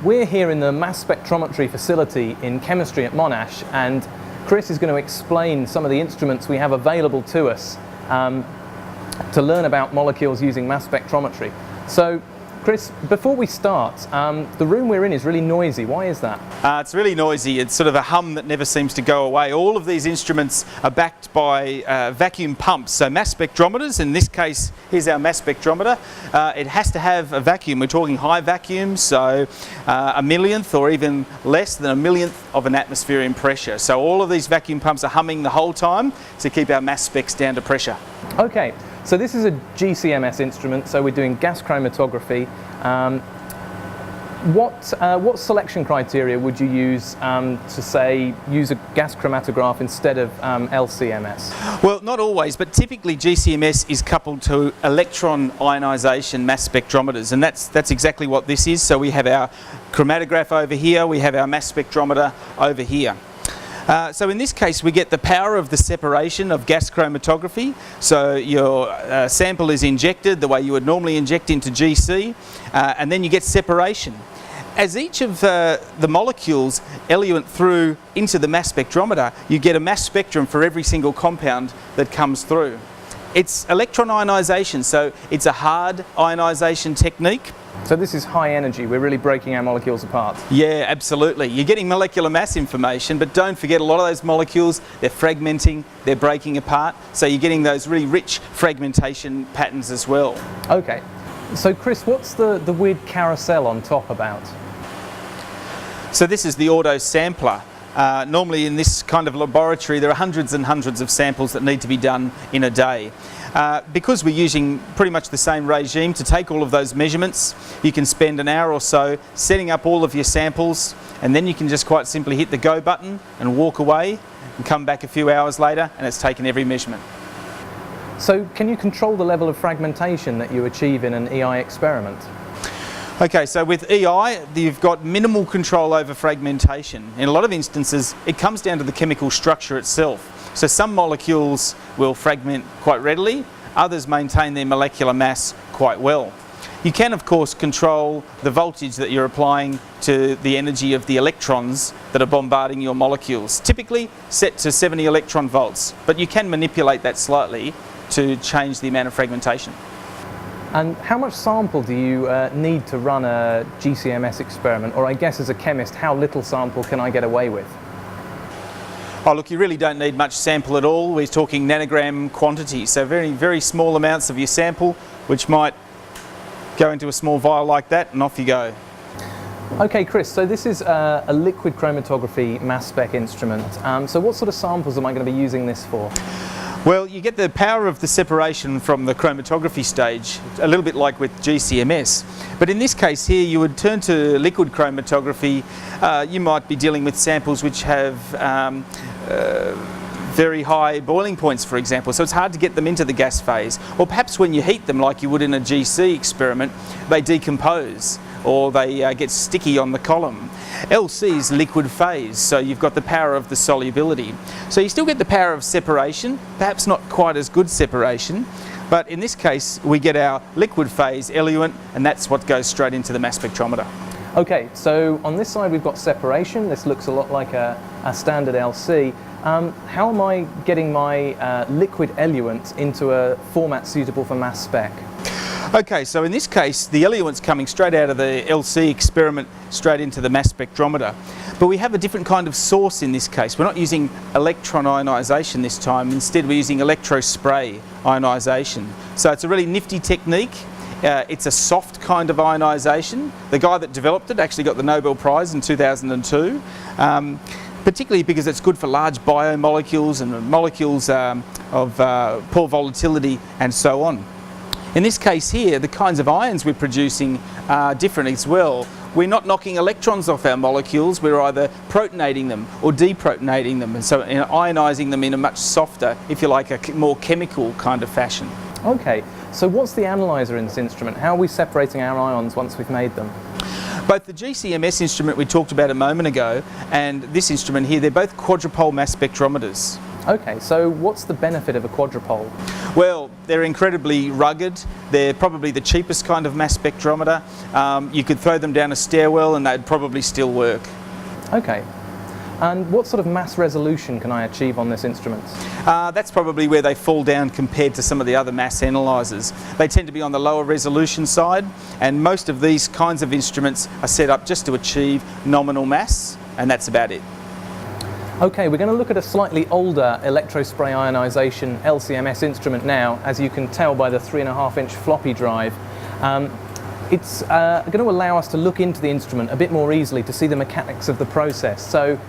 We're here in the mass spectrometry facility in chemistry at Monash, and Chris is going to explain some of the instruments we have available to us to learn about molecules using mass spectrometry. So, Chris, before we start, the room we're in is really noisy. Why is that? It's really noisy. It's sort of a hum that never seems to go away. All of these instruments are backed by vacuum pumps, so mass spectrometers. In this case, here's our mass spectrometer. It has to have a vacuum. We're talking high vacuum, so a millionth or even less than a millionth of an atmosphere in pressure. So all of these vacuum pumps are humming the whole time to keep our mass specs down to pressure. Okay. So this is a GCMS instrument, so we're doing gas chromatography. What selection criteria would you use to say use a gas chromatograph instead of LCMS? Well, not always, but typically GCMS is coupled to electron ionisation mass spectrometers, and that's exactly what this is. So we have our chromatograph over here, we have our mass spectrometer over here. So in this case we get the power of the separation of gas chromatography. So your sample is injected the way you would normally inject into GC, and then you get separation. As each of the molecules eluent through into the mass spectrometer, you get a mass spectrum for every single compound that comes through. It's electron ionisation, so it's a hard ionisation technique. So this is high energy, we're really breaking our molecules apart. Yeah, absolutely. You're getting molecular mass information, but don't forget a lot of those molecules, they're fragmenting, they're breaking apart, so you're getting those really rich fragmentation patterns as well. Okay, so Chris, what's the weird carousel on top about? So this is the auto sampler. Normally in this kind of laboratory there are hundreds and hundreds of samples that need to be done in a day. Because we're using pretty much the same regime to take all of those measurements, you can spend an hour or so setting up all of your samples, and then you can just quite simply hit the go button and walk away and come back a few hours later and it's taken every measurement. So can you control the level of fragmentation that you achieve in an EI experiment? Okay, so with EI, you've got minimal control over fragmentation. In a lot of instances, it comes down to the chemical structure itself. So some molecules will fragment quite readily, others maintain their molecular mass quite well. You can, of course, control the voltage that you're applying to the energy of the electrons that are bombarding your molecules, typically set to 70 electron volts, but you can manipulate that slightly to change the amount of fragmentation. And how much sample do you need to run a GCMS experiment? Or I guess as a chemist, how little sample can I get away with? Oh look, you really don't need much sample at all. We're talking nanogram quantities, so very, very small amounts of your sample, which might go into a small vial like that, and off you go. Okay, Chris, so this is a liquid chromatography mass spec instrument. So what sort of samples am I going to be using this for? Well, you get the power of the separation from the chromatography stage, a little bit like with GCMS. But in this case here, you would turn to liquid chromatography. You might be dealing with samples which have very high boiling points, for example, so it's hard to get them into the gas phase. Or perhaps when you heat them, like you would in a GC experiment, they decompose or they get sticky on the column. LC is liquid phase, so you've got the power of the solubility. So you still get the power of separation, perhaps not quite as good separation, but in this case we get our liquid phase eluent, and that's what goes straight into the mass spectrometer. Okay, so on this side we've got separation. This looks a lot like a standard LC. How am I getting my liquid eluent into a format suitable for mass spec? Okay, so in this case the eluent's coming straight out of the LC experiment straight into the mass spectrometer. But we have a different kind of source in this case. We're not using electron ionisation this time, instead we're using electrospray ionisation. So it's a really nifty technique. It's a soft kind of ionisation. The guy that developed it actually got the Nobel Prize in 2002. Particularly because it's good for large biomolecules and molecules of poor volatility and so on. In this case here, the kinds of ions we're producing are different as well. We're not knocking electrons off our molecules, we're either protonating them or deprotonating them, and so ionising them in a much softer, if you like, a more chemical kind of fashion. Okay, so what's the analyzer in this instrument? How are we separating our ions once we've made them? Both the GCMS instrument we talked about a moment ago and this instrument here, they're both quadrupole mass spectrometers. Okay, so what's the benefit of a quadrupole? Well, they're incredibly rugged. They're probably the cheapest kind of mass spectrometer. You could throw them down a stairwell and they'd probably still work. Okay. And what sort of mass resolution can I achieve on this instrument? That's probably where they fall down compared to some of the other mass analyzers. They tend to be on the lower resolution side, and most of these kinds of instruments are set up just to achieve nominal mass, and that's about it. Okay, we're going to look at a slightly older electrospray ionisation LC-MS instrument now, as you can tell by the 3.5-inch floppy drive. It's going to allow us to look into the instrument a bit more easily to see the mechanics of the process. So,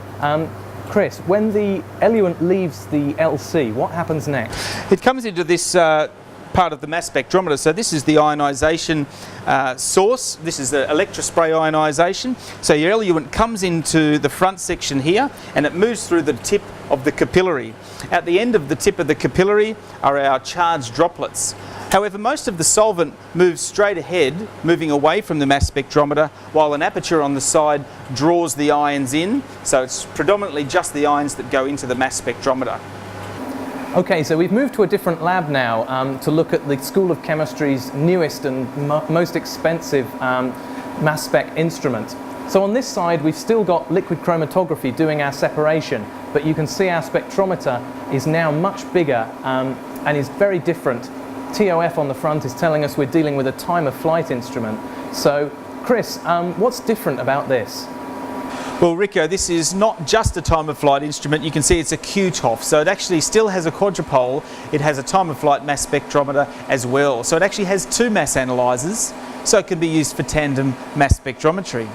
Chris, when the eluent leaves the LC, what happens next? It comes into this part of the mass spectrometer. So this is the ionisation source. This is the electrospray ionisation. So your eluent comes into the front section here and it moves through the tip of the capillary. At the end of the tip of the capillary are our charged droplets. However, most of the solvent moves straight ahead, moving away from the mass spectrometer, while an aperture on the side draws the ions in. So it's predominantly just the ions that go into the mass spectrometer. Okay, so we've moved to a different lab now to look at the School of Chemistry's newest and most expensive mass spec instrument. So on this side we've still got liquid chromatography doing our separation, but you can see our spectrometer is now much bigger and is very different. TOF on the front is telling us we're dealing with a time of flight instrument. So Chris, what's different about this? Well, Rico, this is not just a time of flight instrument. You can see it's a Q-TOF, so it actually still has a quadrupole. It has a time of flight mass spectrometer as well. So it actually has two mass analyzers, so it can be used for tandem mass spectrometry.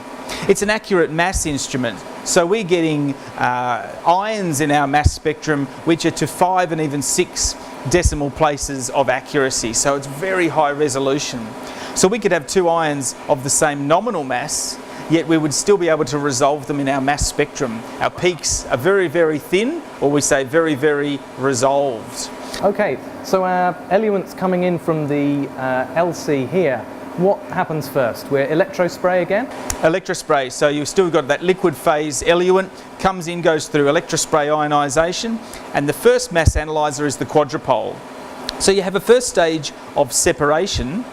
It's an accurate mass instrument, so we're getting ions in our mass spectrum which are to 5 and even 6 decimal places of accuracy, so it's very high resolution. So we could have two ions of the same nominal mass, yet we would still be able to resolve them in our mass spectrum. Our peaks are very, very thin, or we say very, very resolved. Okay, so our eluent's coming in from the LC here. What happens first? We're electrospray again? Electrospray, so you've still got that liquid phase eluent, comes in, goes through electrospray ionisation, and the first mass analyzer is the quadrupole. So you have a first stage of separation,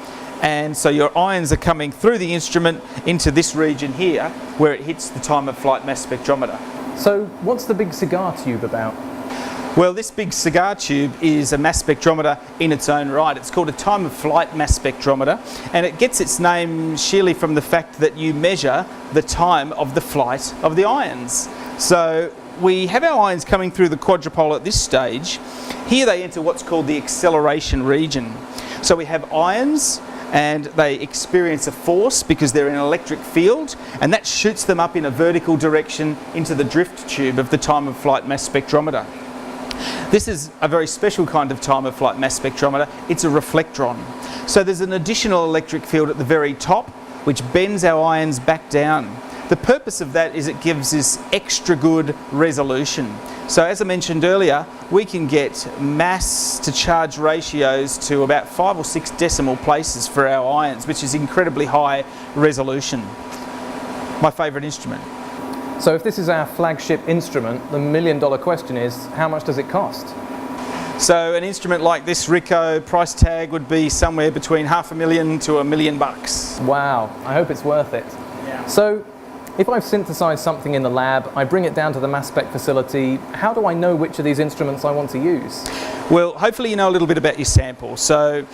and so your ions are coming through the instrument into this region here where it hits the time of flight mass spectrometer. So what's the big cigar tube about? Well, this big cigar tube is a mass spectrometer in its own right. It's called a time of flight mass spectrometer, and it gets its name sheerly from the fact that you measure the time of the flight of the ions. So we have our ions coming through the quadrupole at this stage. Here they enter what's called the acceleration region. So we have ions and they experience a force because they're in an electric field, and that shoots them up in a vertical direction into the drift tube of the time of flight mass spectrometer. This is a very special kind of time of flight mass spectrometer. It's a reflectron. So there's an additional electric field at the very top which bends our ions back down. The purpose of that is it gives us extra good resolution. So as I mentioned earlier, we can get mass to charge ratios to about 5 or 6 decimal places for our ions, which is incredibly high resolution. My favourite instrument. So if this is our flagship instrument, the million-dollar question is, how much does it cost? So an instrument like this, Rico, price tag would be somewhere between $500,000 to $1 million. Wow, I hope it's worth it. Yeah. So if I've synthesized something in the lab, I bring it down to the mass spec facility, how do I know which of these instruments I want to use? Well, hopefully you know a little bit about your sample. So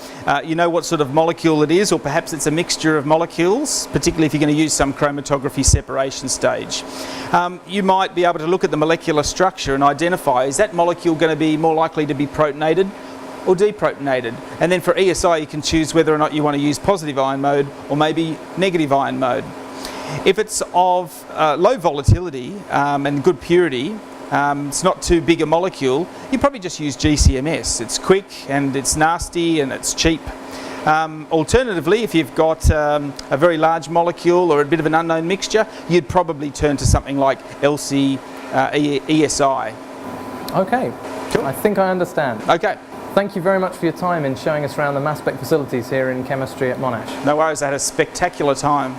you know what sort of molecule it is, or perhaps it's a mixture of molecules, particularly if you're going to use some chromatography separation stage. You might be able to look at the molecular structure and identify, is that molecule going to be more likely to be protonated or deprotonated? And then for ESI you can choose whether or not you want to use positive ion mode or maybe negative ion mode. If it's of low volatility and good purity, it's not too big a molecule, you probably just use GCMS. It's quick and it's nasty and it's cheap. Alternatively, if you've got a very large molecule or a bit of an unknown mixture, you'd probably turn to something like ESI. Okay, Cool. I think I understand. Okay, Thank you very much for your time in showing us around the mass spec facilities here in chemistry at Monash. no worries, I had a spectacular time.